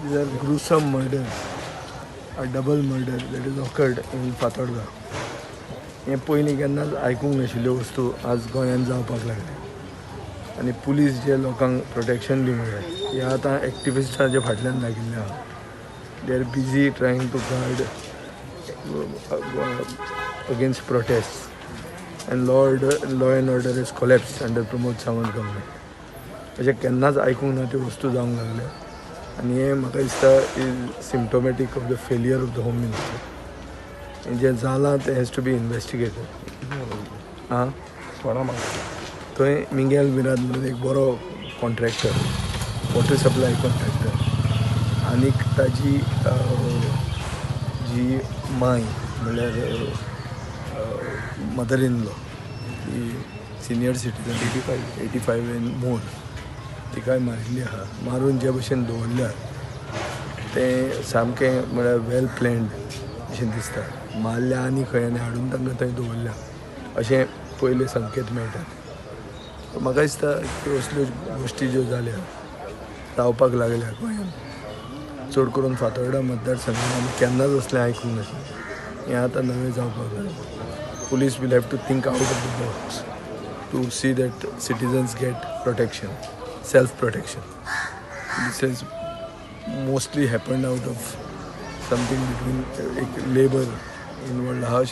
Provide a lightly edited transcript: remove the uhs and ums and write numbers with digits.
These are gruesome murder, a double murder that is occurred in Fatorda. हे पयलीं केन्नाच आयकूंक नाशिल्ल्यो वस्तू आज गोंयांत जावपाक लागले आनी पुलीस जे लोकांक प्रोटेक्शन दिवंक जाय हे आतां एक्टिविस्टांचे फाटल्यान लागिल्ले आहा. They are busy trying to guard against protest and law and order is collapsed under Pramod Sawant government. अशें केन्नाच आयकूंक ना त्यो वस्तू जावंक लागल्या आनी हें म्हाका दिसता is symptomatic of the failure of the home minister. जें जालां तें हॅज टू बी इन्वेस्टिगेटेड. आं थंय मिंगेल मिराद म्हणून एक बरो कॉन्ट्रॅक्टर, वॉटर सप्लाय कॉन्ट्रॅक्टर, आनीक ताजी जी माय म्हणल्यार मदर इन लॉ ती सिनियर सिटीजन 85 एंड मोर तिकाय मारिल्ली आहा. मारून जे भशेन दवरल्या तें सामकें म्हळ्यार वेल प्लॅन्ड अशें दिसता. मारल्या आनी खंय आनी हाडून तांकां थंय दवरल्या अशें पयले संकेत मेळटात. म्हाका दिसता त्यो असल्यो गोश्टी ज्यो जाल्या जावपाक लागल्या गोंयांत चड करून फातोर्डा मतदारसंघांत आमी केन्नाच असलें आयकूंक नाशिल्लें. हें आतां नवें जावपाक लागलें. Police will have to think out of the box to see that citizens get protection, self protection. This has mostly happened out of something between एक लेबर इनवॉल्ड आहा